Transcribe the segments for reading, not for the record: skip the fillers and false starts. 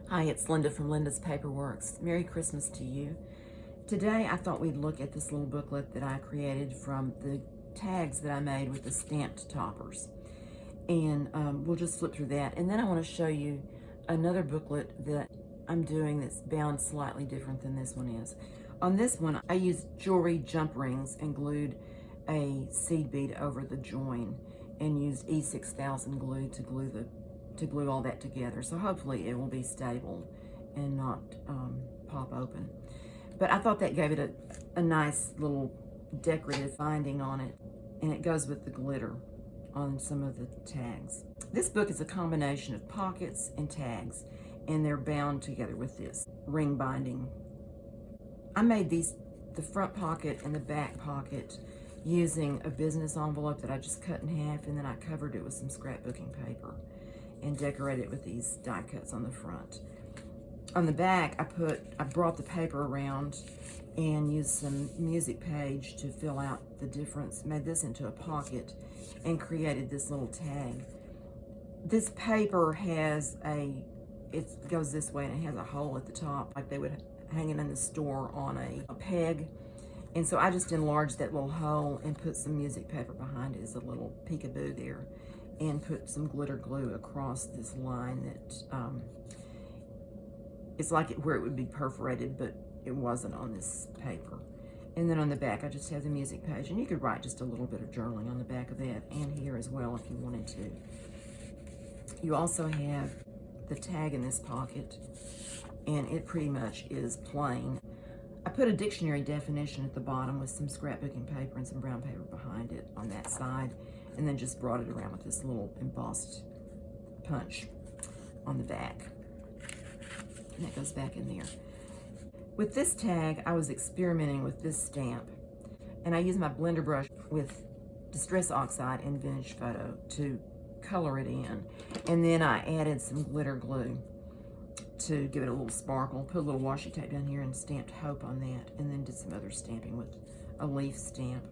Hi, it's Linda from Linda's Paperworks. Merry Christmas to you. Today I thought we'd look at this little booklet that I created from the tags that I made with the stamped toppers. And we'll just flip through that. And then I want to show you another booklet that I'm doing that's bound slightly different than this one is. On this one, I used jewelry jump rings and glued a seed bead over the join and used E6000 glue to glue all that together. So hopefully it will be stable and not pop open. But I thought that gave it a nice little decorative finding on it, and it goes with the glitter on some of the tags. This book is a combination of pockets and tags, and they're bound together with this ring binding. I made the front pocket and the back pocket using a business envelope that I just cut in half, and then I covered it with some scrapbooking paper and decorate it with these die cuts on the front. On the back, I brought the paper around and used some music page to fill out the difference, made this into a pocket, and created this little tag. This paper has it goes this way, and it has a hole at the top, like they would hang it in the store on a peg. And so I just enlarged that little hole and put some music paper behind it as a little peekaboo there, and put some glitter glue across this line that it's like where it would be perforated, but it wasn't on this paper. And then on the back, I just have the music page, and you could write just a little bit of journaling on the back of that and here as well if you wanted to. You also have the tag in this pocket, and it pretty much is plain. I put a dictionary definition at the bottom with some scrapbooking paper and some brown paper behind it on that side, and then just brought it around with this little embossed punch on the back. And that goes back in there. With this tag, I was experimenting with this stamp, and I used my blender brush with Distress Oxide and Vintage Photo to color it in. And then I added some glitter glue to give it a little sparkle, put a little washi tape down here and stamped Hope on that, and then did some other stamping with a leaf stamp.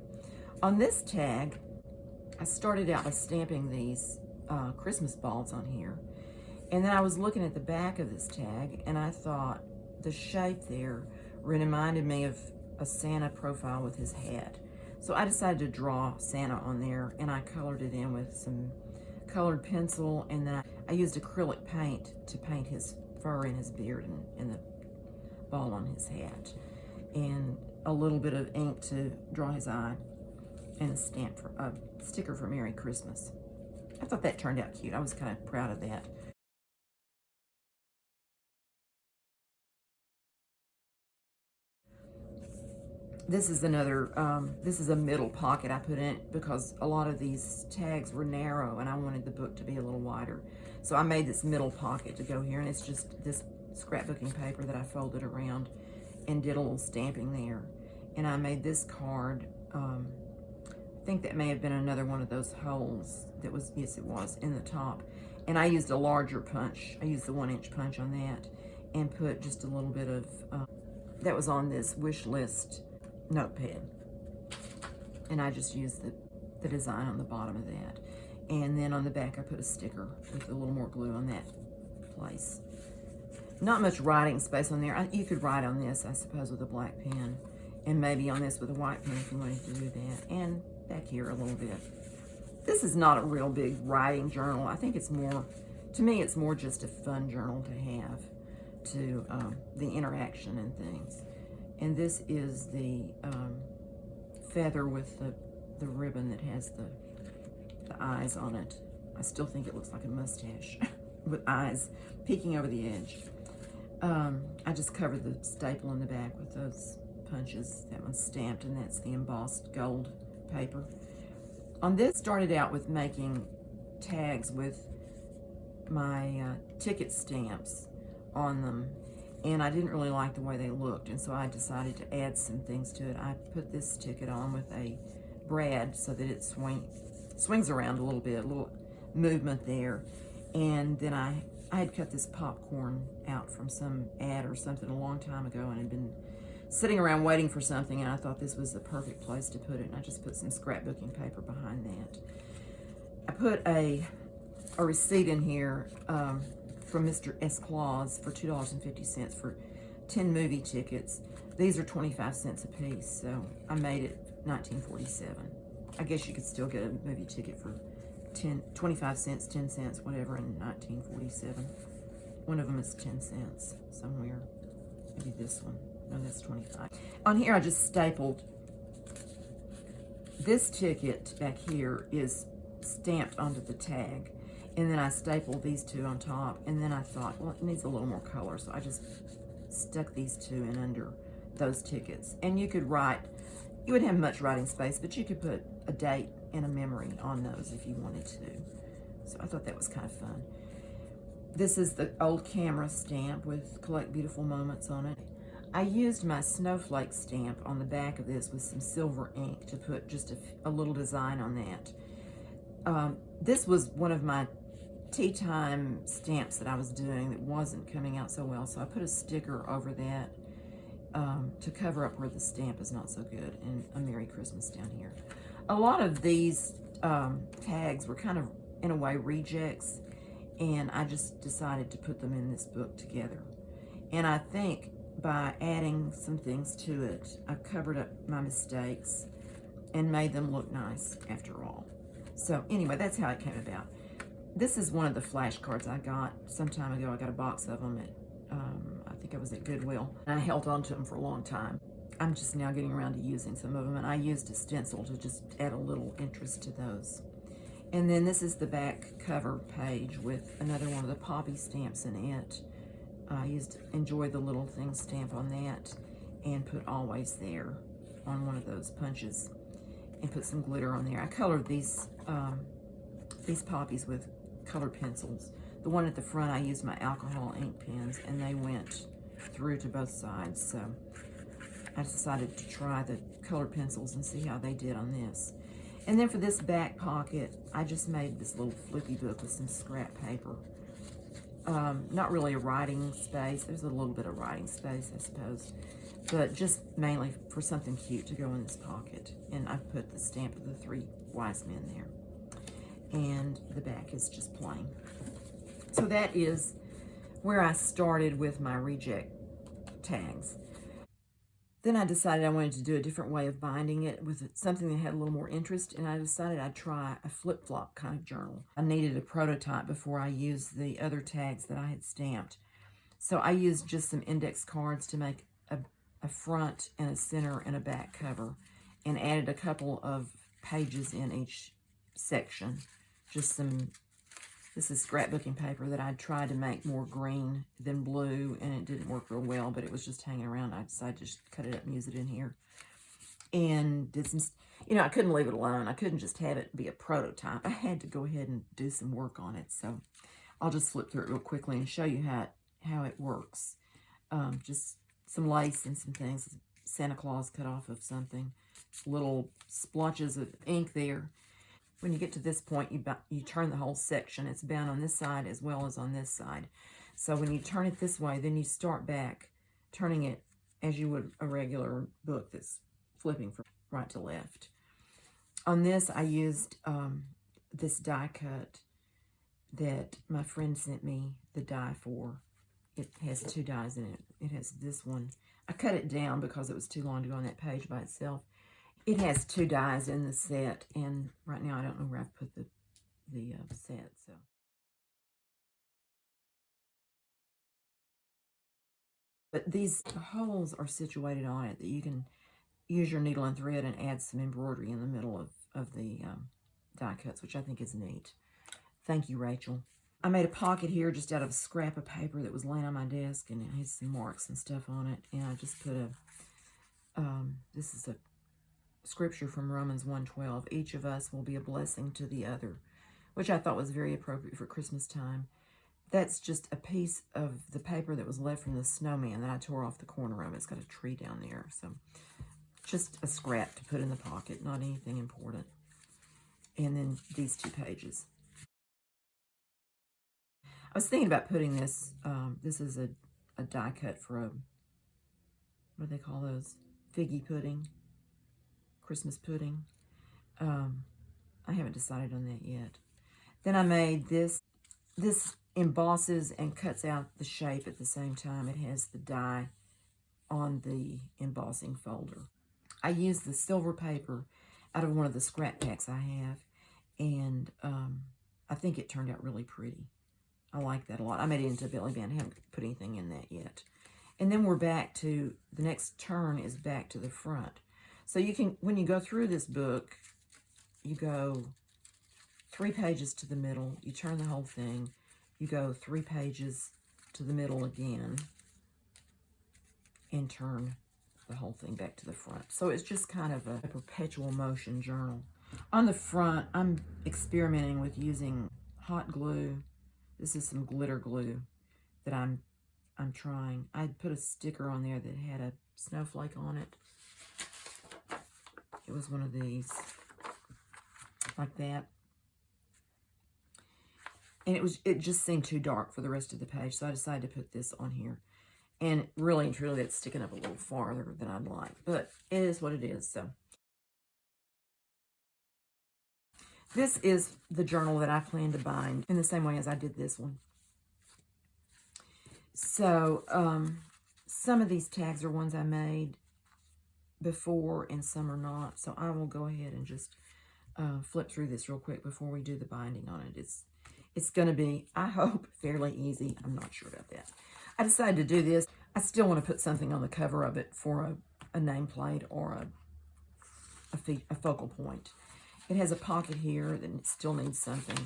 On this tag, I started out by stamping these Christmas balls on here, and then I was looking at the back of this tag, and I thought the shape there reminded me of a Santa profile with his hat. So I decided to draw Santa on there, and I colored it in with some colored pencil, and then I used acrylic paint to paint his fur and his beard and the ball on his hat, and a little bit of ink to draw his eye, and a sticker for Merry Christmas. I thought that turned out cute. I was kind of proud of that. This is this is a middle pocket I put in because a lot of these tags were narrow and I wanted the book to be a little wider. So I made this middle pocket to go here, and it's just this scrapbooking paper that I folded around and did a little stamping there. And I made this card, I think that may have been another one of those holes that was, yes it was, in the top. And I used a larger punch. I used the 1-inch punch on that and put just a little bit of, that was on this wish list notepad, and I just used the design on the bottom of that. And then on the back I put a sticker with a little more glue on that place. Not much writing space on there. You could write on this, I suppose, with a black pen, and maybe on this with a white pen if you wanted to do that, and back here a little bit. This is not a real big writing journal. I think it's more, to me it's more just a fun journal to have, to the interaction and things. And this is the feather with the ribbon that has the eyes on it. I still think it looks like a mustache with eyes peeking over the edge. I just covered the staple in the back with those punches. That one's stamped, and that's the embossed gold paper. On this, started out with making tags with my ticket stamps on them, and I didn't really like the way they looked, and so I decided to add some things to it. I put this ticket on with a brad so that it swings around a little bit, a little movement there. And then I had cut this popcorn out from some ad or something a long time ago, and had been sitting around waiting for something, and I thought this was the perfect place to put it, and I just put some scrapbooking paper behind that. I put a receipt in here from Mr. S. Claus for $2.50 for 10 movie tickets. These are 25 cents a piece, so I made it $19.47. I guess you could still get a movie ticket for 25 cents, 10 cents, whatever, in $19.47. One of them is 10 cents somewhere. Maybe this one. No, that's 25. On here, I just stapled. This ticket back here is stamped onto the tag. And then I stapled these two on top. And then I thought, well, it needs a little more color. So I just stuck these two in under those tickets. And you could write, you wouldn't have much writing space, but you could put a date and a memory on those if you wanted to. So I thought that was kind of fun. This is the old camera stamp with Collect Beautiful Moments on it. I used my snowflake stamp on the back of this with some silver ink to put just a little design on that. This was one of my tea time stamps that I was doing that wasn't coming out so well, so I put a sticker over that to cover up where the stamp is not so good, and a Merry Christmas down here. A lot of these tags were kind of, in a way, rejects, and I just decided to put them in this book together. And I think by adding some things to it, I covered up my mistakes and made them look nice after all. So anyway, that's how it came about. This is one of the flashcards I got some time ago. I got a box of them at, I think I was at Goodwill. And I held on to them for a long time. I'm just now getting around to using some of them, and I used a stencil to just add a little interest to those. And then this is the back cover page with another one of the poppy stamps in it. I used Enjoy the Little Things stamp on that and put Always There on one of those punches and put some glitter on there. I colored these poppies with colored pencils. The one at the front, I used my alcohol ink pens, and they went through to both sides. So I decided to try the colored pencils and see how they did on this. And then for this back pocket, I just made this little flippy book with some scrap paper. Not really a writing space. There's a little bit of writing space, I suppose, but just mainly for something cute to go in this pocket. And I put the stamp of the 3 wise men there. And the back is just plain. So that is where I started with my reject tags. Then I decided I wanted to do a different way of binding it with something that had a little more interest, and I decided I'd try a flip-flop kind of journal. I needed a prototype before I used the other tags that I had stamped. So I used just some index cards to make a front and a center and a back cover, and added a couple of pages in each section. Just some, this is scrapbooking paper that I tried to make more green than blue, and it didn't work real well, but it was just hanging around. I decided to just cut it up and use it in here. And did some, I couldn't leave it alone. I couldn't just have it be a prototype. I had to go ahead and do some work on it. So I'll just flip through it real quickly and show you how it works. Just some lace and some things. Santa Claus cut off of something. Little splotches of ink there. When you get to this point, you turn the whole section. It's bound on this side as well as on this side. So when you turn it this way, then you start back, turning it as you would a regular book that's flipping from right to left. On this, I used this die cut that my friend sent me the die for. It has 2 dies in it. It has this one. I cut it down because it was too long to go on that page by itself. It has 2 dies in the set, and right now I don't know where I've put the set. So, but these holes are situated on it that you can use your needle and thread and add some embroidery in the middle of the die cuts, which I think is neat. Thank you, Rachel. I made a pocket here just out of a scrap of paper that was laying on my desk, and it has some marks and stuff on it. And I just put this is a scripture from Romans 1:12. Each of us will be a blessing to the other, which I thought was very appropriate for Christmas time. That's just a piece of the paper that was left from the snowman that I tore off the corner of. It's got a tree down there. So just a scrap to put in the pocket, not anything important. And then these 2 pages. I was thinking about putting this, this is a die cut for a, what do they call those? Figgy pudding, Christmas pudding. I haven't decided on that yet. Then I made this embosses and cuts out the shape at the same time. It has the die on the embossing folder. I used the silver paper out of one of the scrap packs I have, and I think it turned out really pretty. I like that a lot. I made it into a belly band. I haven't put anything in that yet. And then we're back to, the next turn is back to the front. So you can, when you go through this book, you go 3 pages to the middle, you turn the whole thing, you go 3 pages to the middle again, and turn the whole thing back to the front. So it's just kind of a perpetual motion journal. On the front, I'm experimenting with using hot glue. This is some glitter glue that I'm trying. I put a sticker on there that had a snowflake on it. It was one of these, like that. And it just seemed too dark for the rest of the page, so I decided to put this on here. And really and truly, it's sticking up a little farther than I'd like, but it is what it is. So this is the journal that I plan to bind in the same way as I did this one. So some of these tags are ones I made before and some are not. So I will go ahead and just flip through this real quick before we do the binding on it. It's going to be, I hope, fairly easy. I'm not sure about that. I decided to do this. I still want to put something on the cover of it for a nameplate or a focal point. It has a pocket here that it still needs something,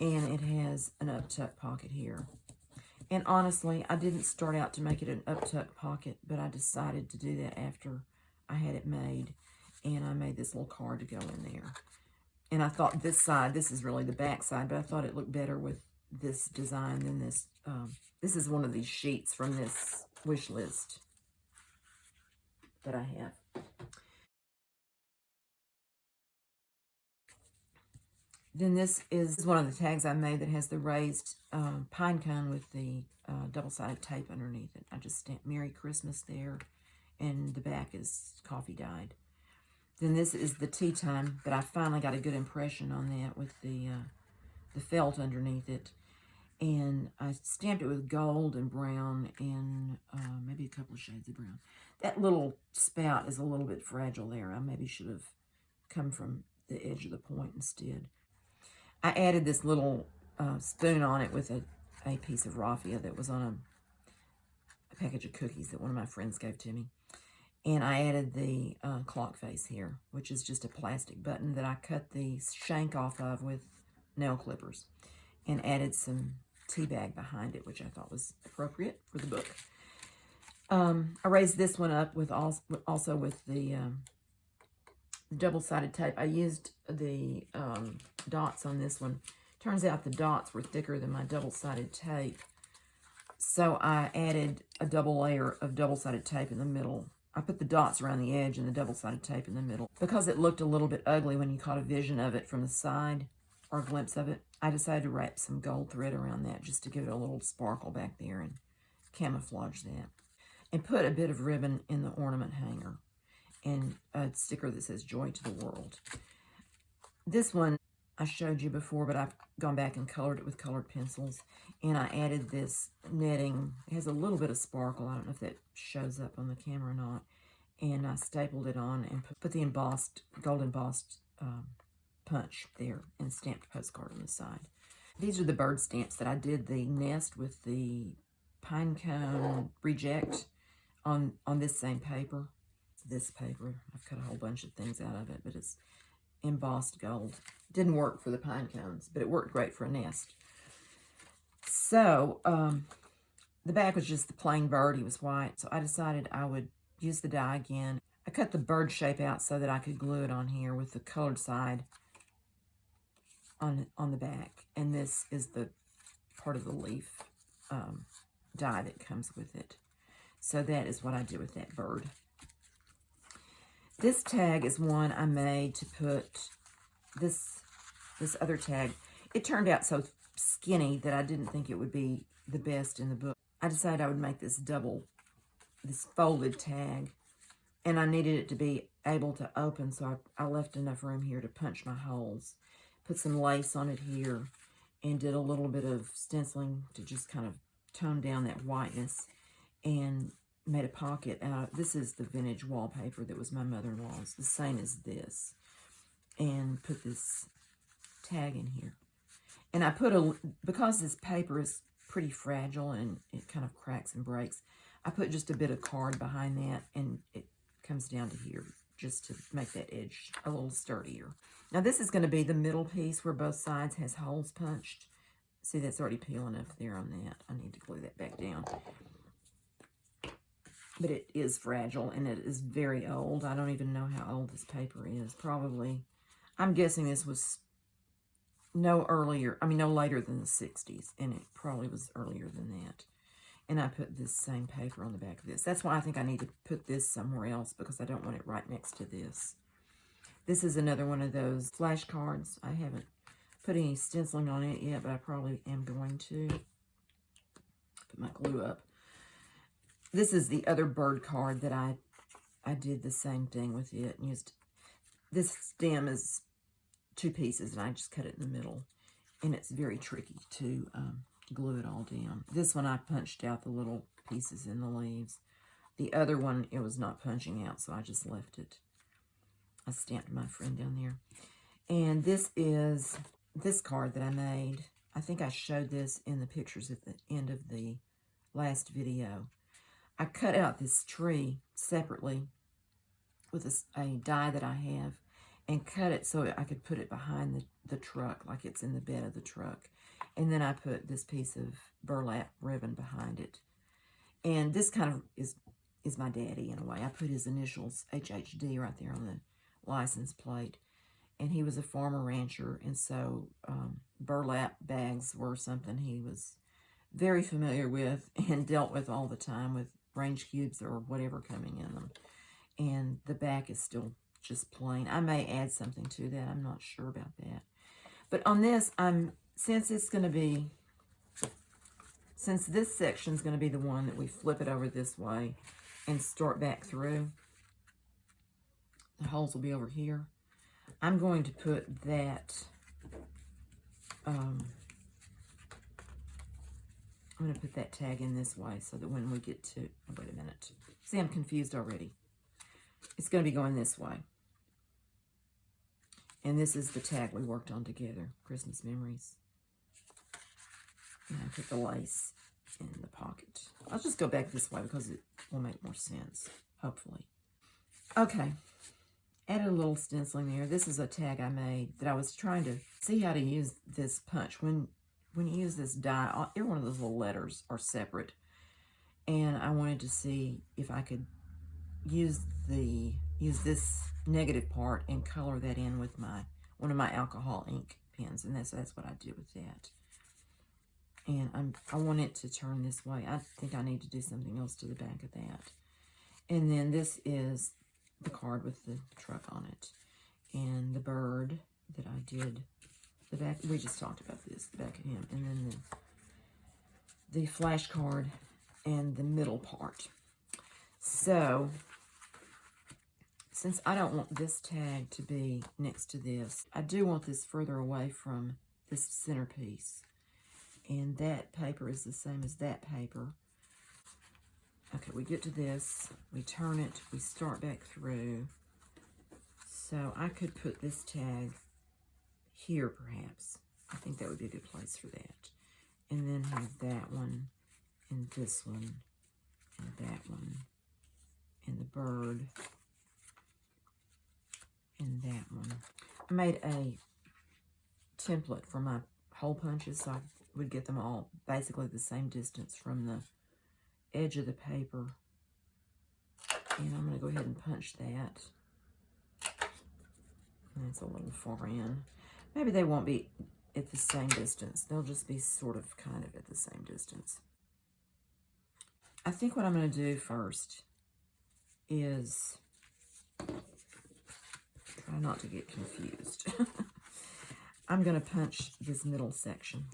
and it has an up-tuck pocket here. And honestly, I didn't start out to make it an up-tuck pocket, but I decided to do that after I had it made, and I made this little card to go in there. And I thought this side, this is really the back side, but I thought it looked better with this design than this. This is one of these sheets from this wish list that I have. Then this is one of the tags I made that has the raised pine cone with the double-sided tape underneath it. I just stamped Merry Christmas there, and the back is coffee dyed. Then this is the tea time, but I finally got a good impression on that with the felt underneath it. And I stamped it with gold and brown and maybe a couple of shades of brown. That little spout is a little bit fragile there. I maybe should have come from the edge of the point instead. I added this little spoon on it with a piece of raffia that was on a package of cookies that one of my friends gave to me. And I added the clock face here, which is just a plastic button that I cut the shank off of with nail clippers, and added some tea bag behind it, which I thought was appropriate for the book. I raised this one up with also with the double-sided tape. I used the dots on this one. Turns out the dots were thicker than my double-sided tape, so I added a double layer of double-sided tape in the middle. I put the dots around the edge and the double-sided tape in the middle. Because it looked a little bit ugly when you caught a vision of it from the side, or a glimpse of it, I decided to wrap some gold thread around that just to give it a little sparkle back there and camouflage that. And put a bit of ribbon in the ornament hanger and a sticker that says Joy to the World. This one I showed you before, but I've gone back and colored it with colored pencils. And I added this netting. It has a little bit of sparkle. I don't know if that shows up on the camera or not. And I stapled it on and put the embossed, gold embossed punch there and stamped postcard on the side. These are the bird stamps that I did the nest with the pine cone reject on this same paper. This paper, I've cut a whole bunch of things out of it, but it's embossed gold. Didn't work for the pine cones, but it worked great for a nest. So the back was just the plain bird. He was white, so I decided I would use the die again. I cut the bird shape out so that I could glue it on here with the colored side on the back, and this is the part of the leaf die that comes with it. So that is what I did with that bird. This tag is one I made to put this other tag. It turned out so skinny that I didn't think it would be the best in the book. I decided I would make this folded tag, and I needed it to be able to open, so I left enough room here to punch my holes. Put some lace on it here, and did a little bit of stenciling to just kind of tone down that whiteness, and made a pocket out. This is the vintage wallpaper that was my mother-in-law's, the same as this, and put this tag in here. And I put because this paper is pretty fragile and it kind of cracks and breaks, I put just a bit of card behind that, and it comes down to here just to make that edge a little sturdier. Now this is going to be the middle piece where both sides has holes punched. See, that's already peeling up there on that. I need to glue that back down. But it is fragile, and it is very old. I don't even know how old this paper is. Probably, I'm guessing this was no later than the 60s, and it probably was earlier than that. And I put this same paper on the back of this. That's why I think I need to put this somewhere else, because I don't want it right next to this. This is another one of those flashcards. I haven't put any stenciling on it yet, but I probably am going to. Put my glue up. This is the other bird card that I did the same thing with it. And used this stem is 2 pieces, and I just cut it in the middle. And it's very tricky to glue it all down. This one I punched out the little pieces in the leaves. The other one, it was not punching out, so I just left it. I stamped my friend down there. And this is this card that I made. I think I showed this in the pictures at the end of the last video. I cut out this tree separately with a die that I have, and cut it so I could put it behind the truck, like it's in the bed of the truck. And then I put this piece of burlap ribbon behind it. And this kind of is my daddy in a way. I put his initials, HHD, right there on the license plate. And he was a farmer rancher, and so burlap bags were something he was very familiar with and dealt with all the time, with range cubes or whatever coming in them. And the back is still just plain. I may add something to that. I'm not sure about that. But on this, since this section's going to be the one that we flip it over this way and start back through, the holes will be over here. I'm going to put that, I'm going to put that tag in this way so that when we get to, oh, wait a minute. See, I'm confused already. It's going to be going this way. And this is the tag we worked on together, Christmas Memories. And I put the lace in the pocket. I'll just go back this way because it will make more sense, hopefully. Okay. Added a little stenciling there. This is a tag I made that I was trying to see how to use this punch. When you use this die, every one of those little letters are separate. And I wanted to see if I could use this negative part and color that in with one of my alcohol ink pens. And that's what I did with that. And I want it to turn this way. I think I need to do something else to the back of that. And then this is the card with the truck on it, and the bird that I did the back. We just talked about this, the back of him, and then the flash card and the middle part. So since I don't want this tag to be next to this, I do want this further away from this centerpiece, and that paper is the same as that paper. Okay, we get to this, we turn it, we start back through. So I could put this tag here, perhaps. I think that would be a good place for that. And then have that one, and this one, and that one, and the bird, and that one. I made a template for my hole punches, so I would get them all basically the same distance from the edge of the paper. And I'm going to go ahead and punch that. That's a little far in. Maybe they won't be at the same distance. They'll just be sort of kind of at the same distance. I think what I'm going to do first is try not to get confused. I'm going to punch this middle section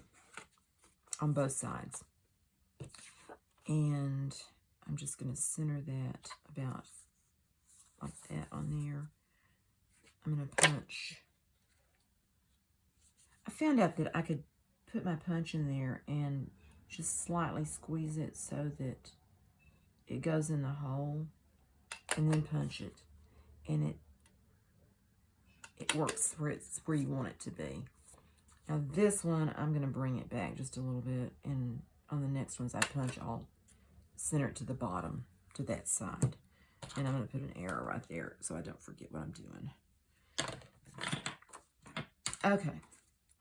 on both sides. And I'm just going to center that about like that on there. I'm going to punch. I found out that I could put my punch in there and just slightly squeeze it so that it goes in the hole, and then punch it. And it works where you want it to be. Now this one, I'm going to bring it back just a little bit, and on the next ones I punch, I'll center it to the bottom, to that side. And I'm going to put an arrow right there so I don't forget what I'm doing. Okay,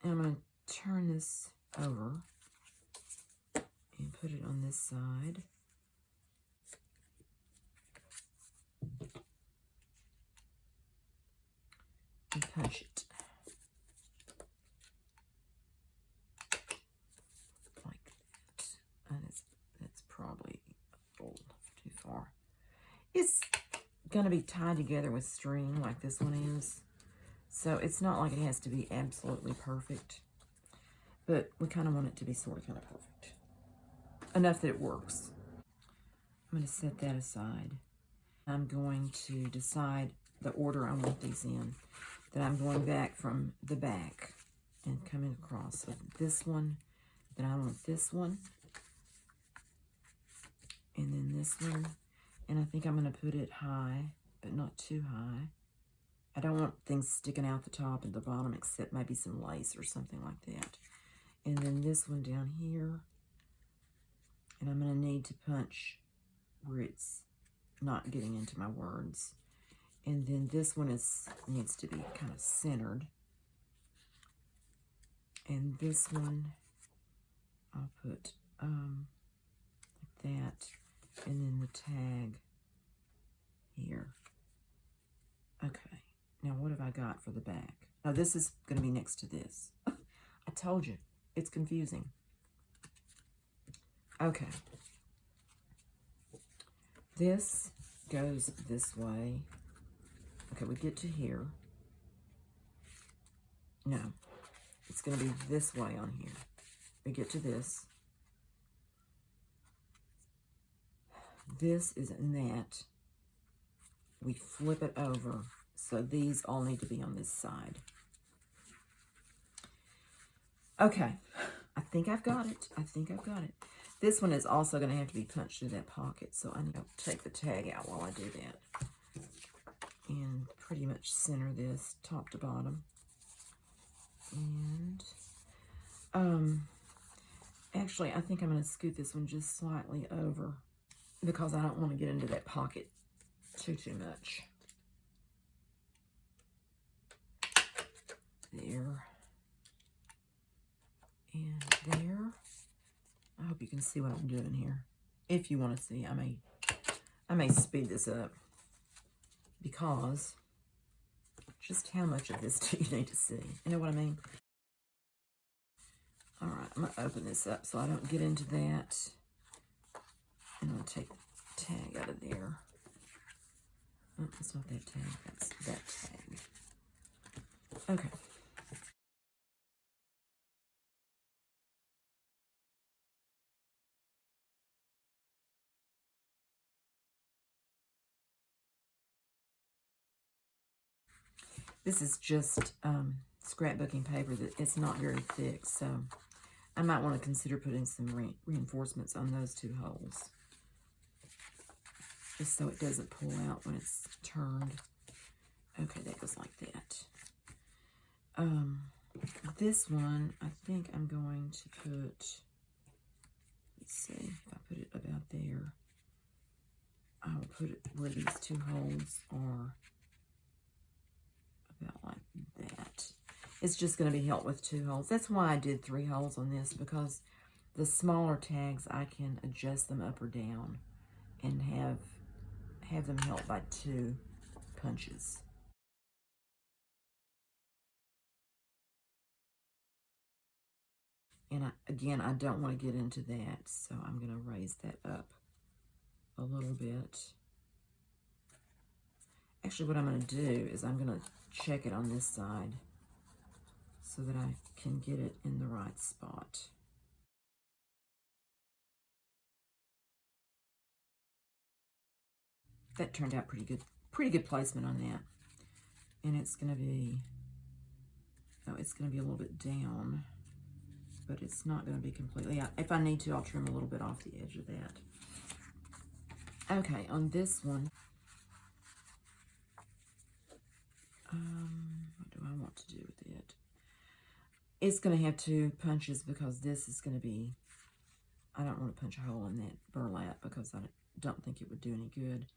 and I'm going to turn this over and put it on this side. And punch it. Like that. And that's probably a little too far. It's going to be tied together with string like this one is. So it's not like it has to be absolutely perfect. But we kind of want it to be sort of kind of perfect. Enough that it works. I'm going to set that aside. I'm going to decide the order I want these in. Then I'm going back from the back and coming across. So this one, then I want this one, and then this one. And I think I'm going to put it high, but not too high. I don't want things sticking out the top and the bottom, except maybe some lace or something like that. And then this one down here. And I'm going to need to punch where it's not getting into my words. And then this one needs to be kind of centered. And this one, I'll put like that. And then the tag here. Okay. Now what have I got for the back? Now this is going to be next to this. I told you. It's confusing. Okay. This goes this way. Okay, we get to here. No, it's going to be this way on here. We get to this. This is in that. We flip it over. So these all need to be on this side. Okay, I think I've got it. I think I've got it. This one is also going to have to be punched through that pocket. So I need to take the tag out while I do that. And pretty much center this top to bottom. And actually I think I'm going to scoot this one just slightly over because I don't want to get into that pocket too much. There. And there. I hope you can see what I'm doing here. If you want to see, I may speed this up. Because just how much of this do you need to see? You know what I mean? All right, I'm going to open this up so I don't get into that. And I'm going to take the tag out of there. Oh, it's not that tag. That's that tag. Okay. This is just scrapbooking paper that it's not very thick, so I might want to consider putting some reinforcements on those two holes, just so it doesn't pull out when it's turned. Okay, that goes like that. This one, I think I'm going to put, let's see, if I put it about there, I'll put it where these two holes are. About like that. It's just going to be held with 2 holes. That's why I did 3 holes on this, because the smaller tags I can adjust them up or down and have them held by 2 punches. And again, I don't want to get into that, so I'm going to raise that up a little bit. Actually, what I'm going to do is I'm going to check it on this side so that I can get it in the right spot. That turned out pretty good placement on that. And it's going to be, oh, it's going to be a little bit down, but it's not going to be completely out. If I need to, I'll trim a little bit off the edge of that. Okay, on this one, what do I want to do with it? It's going to have 2 punches because this is going to be, I don't want to punch a hole in that burlap because I don't think it would do any good.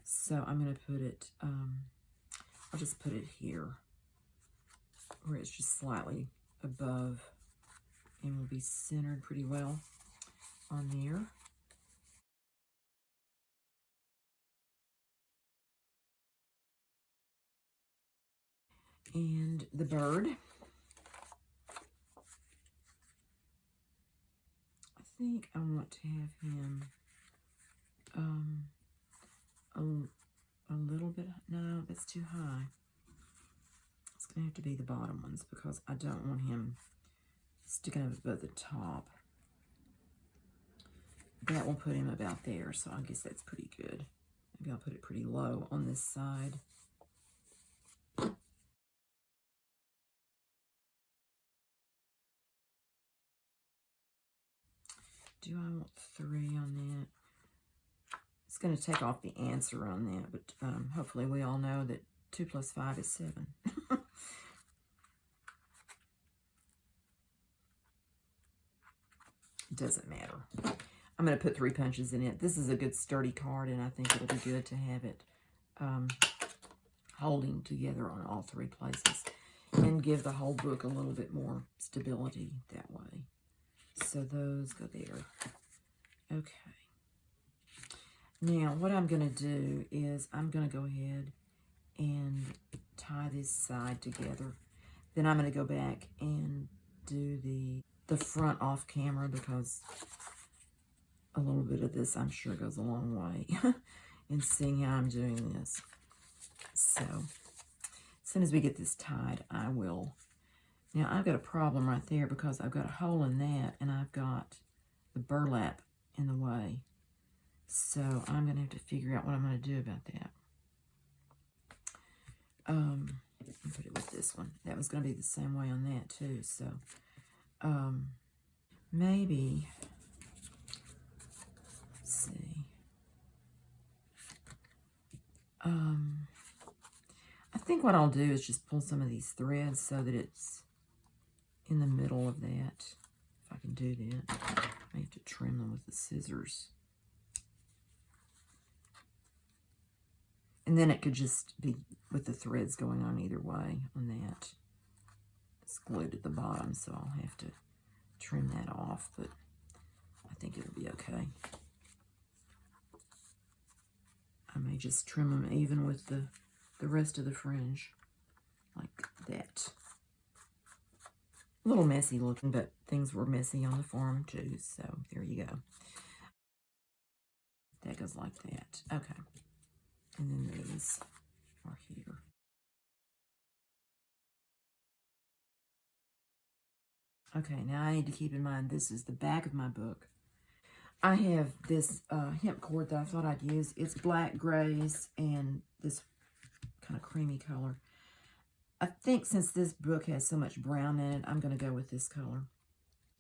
So I'm going to put it, I'll just put it here where it's just slightly above and will be centered pretty well on there. And the bird, I think I want to have him a little bit, no, that's too high. It's going to have to be the bottom ones because I don't want him sticking up above the top. That will put him about there, so I guess that's pretty good. Maybe I'll put it pretty low on this side. Do I want 3 on that? It's going to take off the answer on that, but hopefully we all know that 2 plus 5 is 7. Doesn't matter. I'm going to put 3 punches in it. This is a good sturdy card, and I think it'll be good to have it holding together on all 3 places and give the whole book a little bit more stability that way. So those go there. Okay. Now, what I'm going to do is I'm going to go ahead and tie this side together. Then I'm going to go back and do the front off camera because a little bit of this, I'm sure, goes a long way in seeing how I'm doing this. So, as soon as we get this tied, I will. Now, I've got a problem right there because I've got a hole in that and I've got the burlap in the way. So, I'm going to have to figure out what I'm going to do about that. Put it with this one. That was going to be the same way on that too. So, maybe, let's see. I think what I'll do is just pull some of these threads so that it's in the middle of that. If I can do that. I have to trim them with the scissors. And then it could just be with the threads going on either way on that. It's glued at the bottom, so I'll have to trim that off, but I think it'll be okay. I may just trim them even with the rest of the fringe, like that. A little messy looking, but things were messy on the farm too, so there you go. That goes like that. Okay. And then these are here. Okay, now I need to keep in mind this is the back of my book. I have this hemp cord that I thought I'd use. It's black grays and this kind of creamy color. I think since this book has so much brown in it, I'm going to go with this color.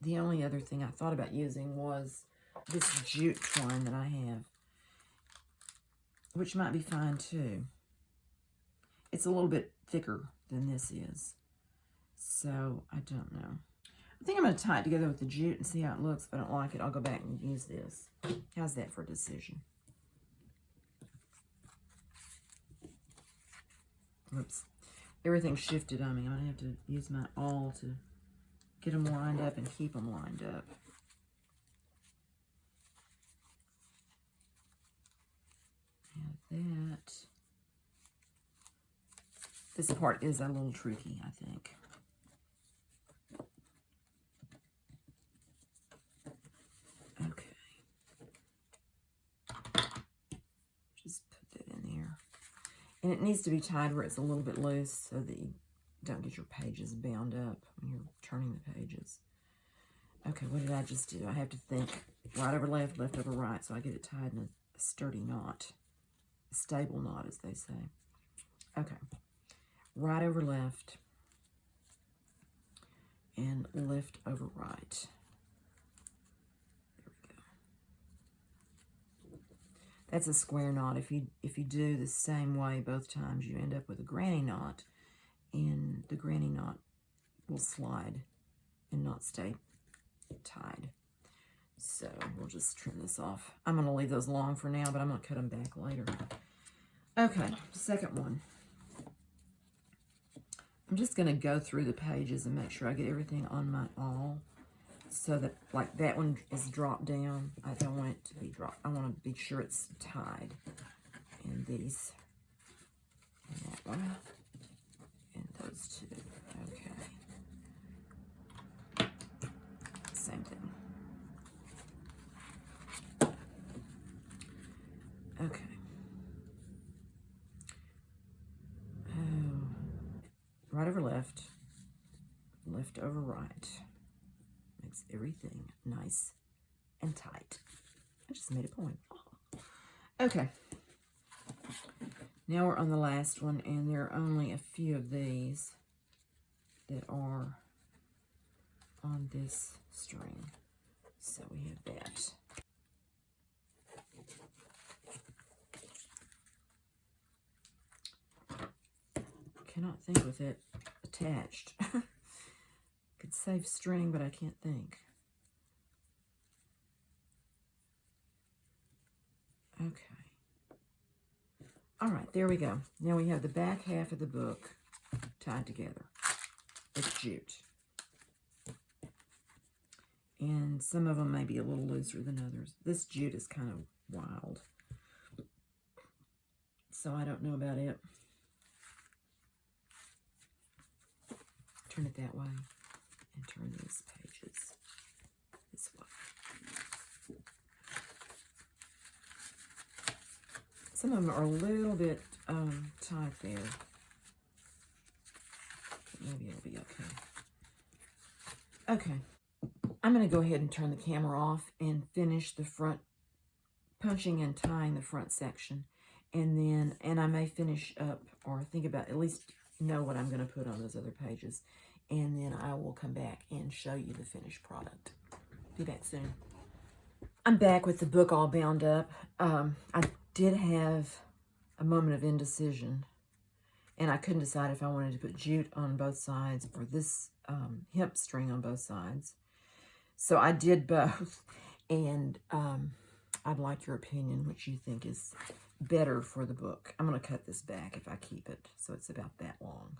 The only other thing I thought about using was this jute twine that I have, which might be fine too. It's a little bit thicker than this is, so I don't know. I think I'm going to tie it together with the jute and see how it looks. If I don't like it, I'll go back and use this. How's that for a decision? Oops. Everything shifted on me. I'm going to have to use my awl to get them lined up and keep them lined up. And that. This part is a little tricky, I think. Okay. Just put that in there. And it needs to be tied where it's a little bit loose so that you don't get your pages bound up when you're turning the pages. Okay, what did I just do? I have to think right over left, left over right, so I get it tied in a sturdy knot. A stable knot, as they say. Okay. Right over left. and lift over right. There we go. That's a square knot. If you do the same way both times, you end up with a granny knot, and the granny knot will slide and not stay tied. So we'll just trim this off. I'm going to leave those long for now, but I'm going to cut them back later. Okay, second one. I'm just going to go through the pages and make sure I get everything on my awl, so that, like, that one is dropped down. I don't want it to be dropped. I want to be sure it's tied. And these, and that one, and those two. Okay. Same thing. Okay. Right over left, left over right. Makes everything nice and tight. I just made a point. Okay. Now we're on the last one, and there are only a few of these that are on this string. So we have that. Cannot think with it attached. Could save string, but I can't think. Okay. All right, there we go. Now we have the back half of the book tied together with jute. And some of them may be a little looser than others. This jute is kind of wild, so I don't know about it. Turn it that way, and turn these pages this way. Some of them are a little bit tight there. Maybe it'll be okay. Okay, I'm going to go ahead and turn the camera off and finish the front, punching and tying the front section. And I may finish up, or think about, at least know what I'm going to put on those other pages. And then I will come back and show you the finished product. Be back soon. I'm back with the book all bound up. I did have a moment of indecision, and I couldn't decide if I wanted to put jute on both sides or this hemp string on both sides. So I did both, and I'd like your opinion, which you think is better for the book. I'm going to cut this back if I keep it, so it's about that long.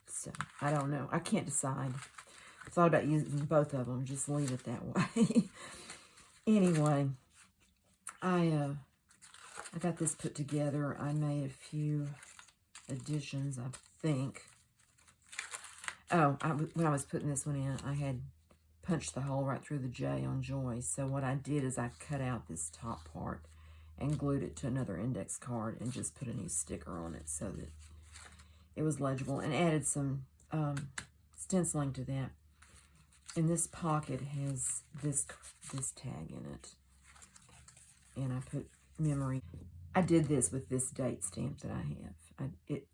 So, I don't know. I can't decide. I thought about using both of them. Just leave it that way. Anyway, I got this put together. I made a few additions, I think. Oh, when I was putting this one in, I had punched the hole right through the J on Joy. So what I did is I cut out this top part and glued it to another index card and just put a new sticker on it so that it was legible, and added some stenciling to that. And this pocket has this tag in it. And I put memory. I did this with this date stamp that I have. It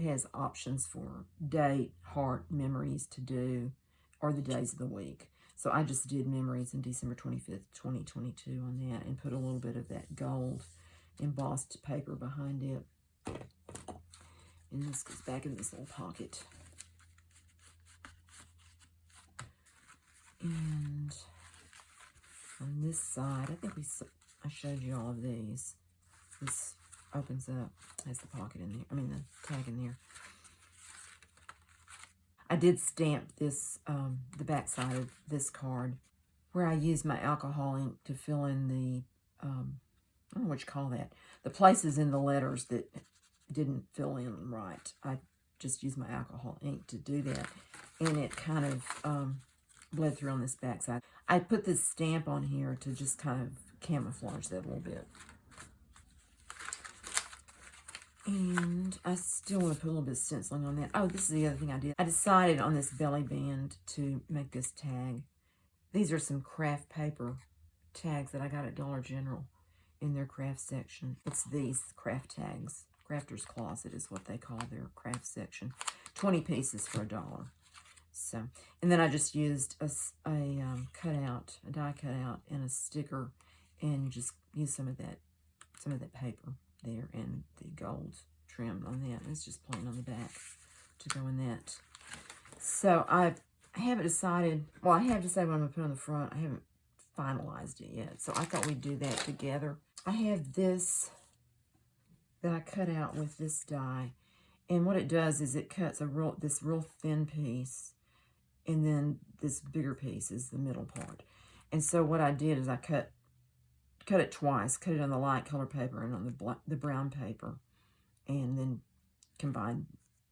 has options for date, heart, memories to do, or the days of the week. So I just did memories in December 25th, 2022 on that, and put a little bit of that gold embossed paper behind it. And this goes back in this little pocket. And on this side, I think I showed you all of these. This opens up, has the pocket in there, the tag in there. I did stamp this, the back side of this card, where I used my alcohol ink to fill in the, I don't know what you call that, the places in the letters that didn't fill in right. I just used my alcohol ink to do that, and it kind of bled through on this back side. I put this stamp on here to just kind of camouflage that a little bit. And I still want to put a little bit of stenciling on that. Oh, this is the other thing I did. I decided on this belly band to make this tag. These are some craft paper tags that I got at Dollar General in their craft section. It's these craft tags. Crafter's Closet is what they call their craft section. 20 pieces for $1. So, and then I just used a die cutout, and a sticker, and just use some of that paper there, and the gold trim on that. And it's just plain on the back to go in that. So I haven't decided. Well, I have decided what I'm gonna put on the front. I haven't finalized it yet, so I thought we'd do that together. I have this that I cut out with this die, and what it does is it cuts this real thin piece, and then this bigger piece is the middle part. And so what I did is I cut it twice, cut it on the light color paper and on the brown paper, and then combine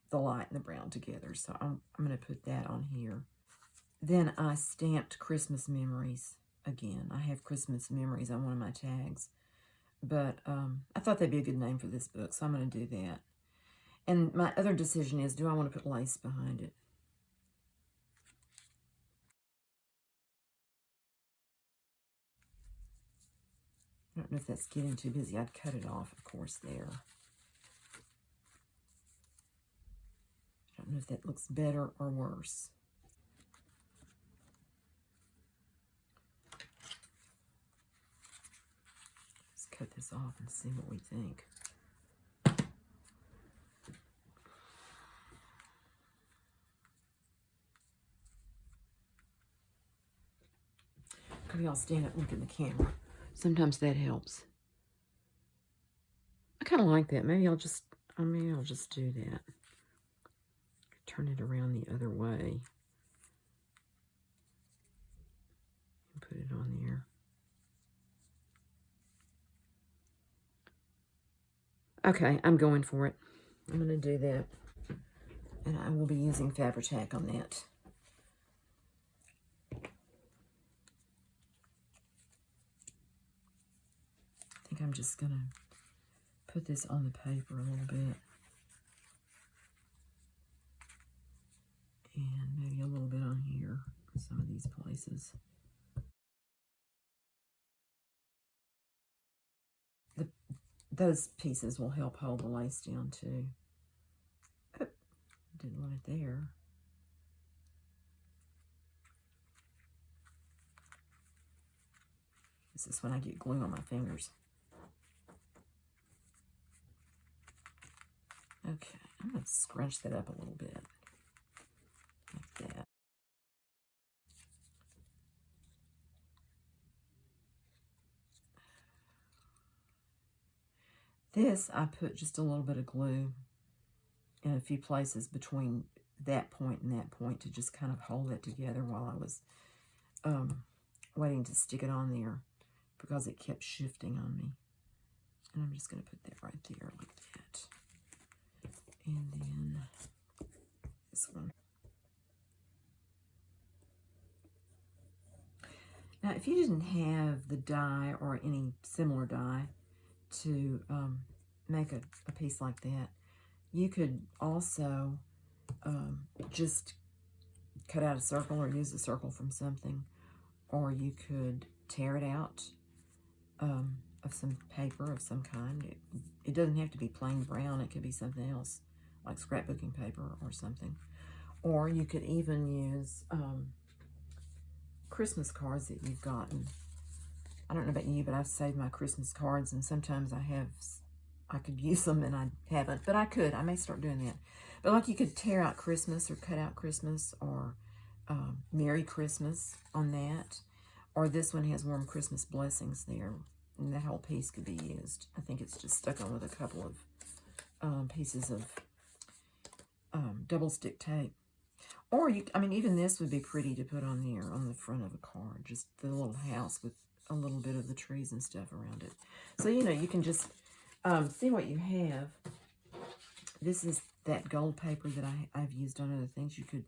the light and the brown together. So I'm going to put that on here. Then I stamped Christmas Memories again. I have Christmas Memories on one of my tags, but I thought that'd be a good name for this book, so I'm going to do that. And my other decision is, do I want to put lace behind it? I don't know if that's getting too busy. I'd cut it off, of course, there. I don't know if that looks better or worse. Let's cut this off and see what we think. Could we all stand up and look at the camera? Sometimes that helps. I kind of like that. Maybe I'll just do that. Turn it around the other way. And put it on there. Okay, I'm going for it. I'm going to do that. And I will be using Fabri-Tac on that. I think I'm just going to put this on the paper a little bit. And maybe a little bit on here, some of these places. Those pieces will help hold the lace down too. Oh, didn't want it there. This is when I get glue on my fingers. Okay, I'm going to scrunch that up a little bit. Like that. This, I put just a little bit of glue in a few places between that point and that point to just kind of hold it together while I was waiting to stick it on there, because it kept shifting on me. And I'm just going to put that right there like that. And then this one. Now, if you didn't have the die or any similar die to make a piece like that, you could also just cut out a circle or use a circle from something, or you could tear it out of some paper of some kind. It doesn't have to be plain brown. It could be something else, like scrapbooking paper or something. Or you could even use Christmas cards that you've gotten. I don't know about you, but I've saved my Christmas cards, and sometimes I could use them and I haven't, but I may start doing that. But like, you could tear out Christmas or cut out Christmas, or Merry Christmas on that. Or this one has Warm Christmas Blessings there, and that whole piece could be used. I think it's just stuck on with a couple of pieces of double stick tape. Or, even this would be pretty to put on there on the front of a card. Just the little house with a little bit of the trees and stuff around it. So, you can just see what you have. This is that gold paper that I've used on other things. You could,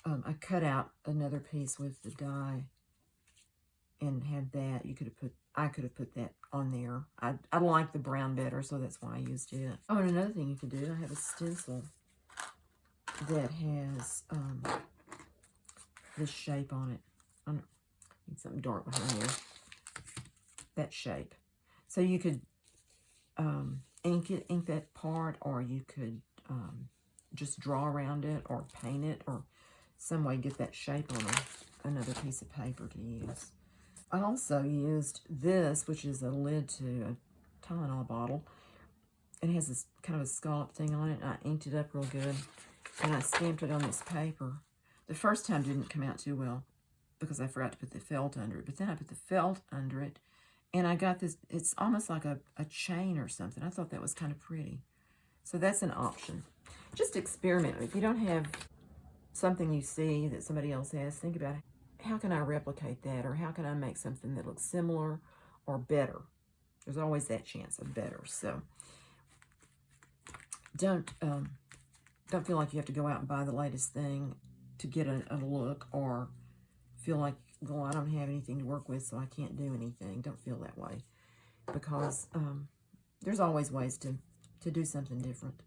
I cut out another piece with the die and had that. I could have put that on there. I like the brown better, so that's why I used it. Oh, and another thing you could do, I have a stencil that has this shape on it. I need something dark behind there. That shape. So you could ink that part, or you could just draw around it or paint it or some way get that shape on another piece of paper to use. I also used this, which is a lid to a Tylenol bottle. It has this kind of a scallop thing on it, and I inked it up real good, and I stamped it on this paper. The first time didn't come out too well because I forgot to put the felt under it, but then I put the felt under it, and I got this, it's almost like a chain or something. I thought that was kind of pretty. So that's an option. Just experiment. If you don't have something you see that somebody else has, think about how can I replicate that, or how can I make something that looks similar or better. There's always that chance of better. So don't feel like you have to go out and buy the latest thing to get a look, or feel like, well, I don't have anything to work with, so I can't do anything. Don't feel that way, because there's always ways to do something different.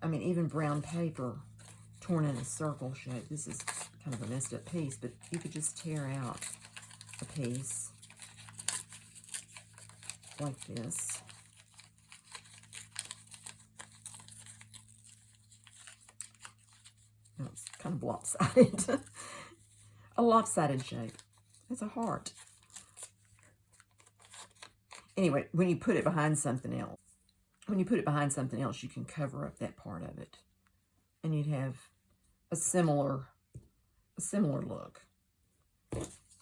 I mean, even brown paper torn in a circle shape. This is kind of a messed up piece, but you could just tear out a piece like this. No, it's kind of lopsided. A lopsided shape. It's a heart. Anyway, when you put it behind something else, you can cover up that part of it, and you'd have a similar look.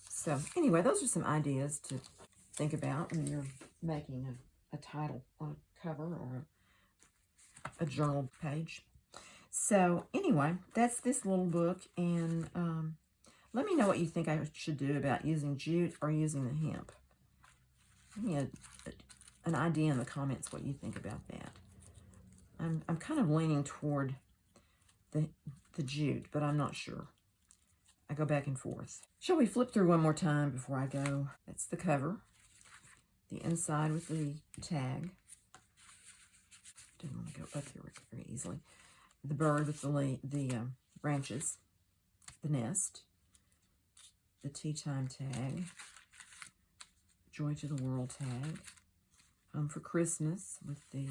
So anyway, those are some ideas to think about when you're making a title on a cover or a journal page. So anyway, that's this little book, and let me know what you think I should do about using jute or using the hemp. Give me an idea in the comments what you think about that. I'm kind of leaning toward the jute, but I'm not sure. I go back and forth. Shall we flip through one more time before I go? That's the cover. The inside with the tag. Didn't want to go up here very easily. The bird with the branches. The nest. The tea time tag. Joy to the world tag. Home for Christmas with the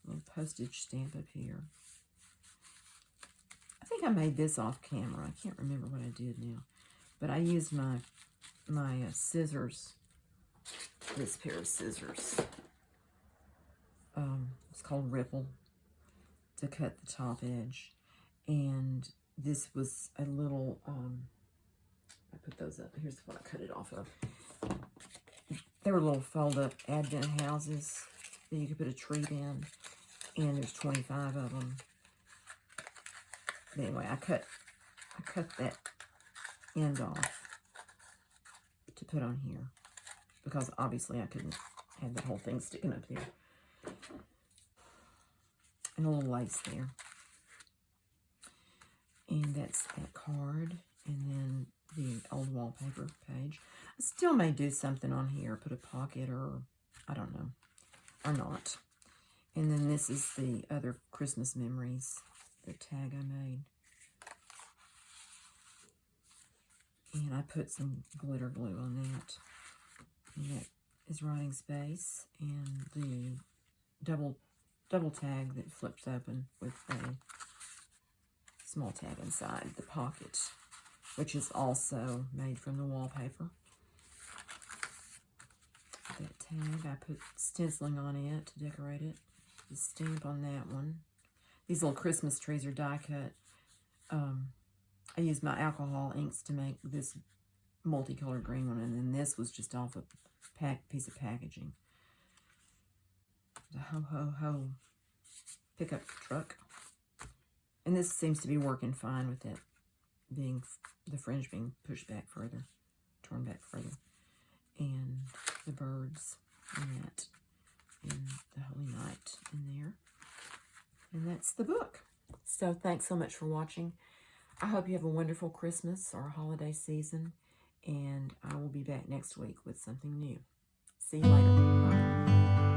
little postage stamp up here. I think I made this off camera. I can't remember what I did now. But I used my scissors, this pair of scissors. It's called Ripple, to cut the top edge. And this was a little, I put those up. Here's what I cut it off of. They were little fold-up Advent houses that you could put a treat in. And there's 25 of them. But anyway, I cut that end off to put on here, because obviously I couldn't have the whole thing sticking up there. And a little lace there. And that's that card. And then the old wallpaper page. I still may do something on here, put a pocket, or I don't know, or not. And then this is the other Christmas memories, the tag I made. And I put some glitter glue on that. And that is writing space. And the double tag that flips open with a small tag inside the pocket, which is also made from the wallpaper. That tag, I put stenciling on it to decorate it. The stamp on that one. These little Christmas trees are die cut. I used my alcohol inks to make this multicolored green one, and then this was just off a piece of packaging. The ho ho ho pickup truck, and this seems to be working fine with it being the fringe being pushed back further, torn back further, and the birds and that. And the Holy Night in there. And that's the book. So thanks so much for watching. I hope you have a wonderful Christmas or holiday season. And I will be back next week with something new. See you later. Bye.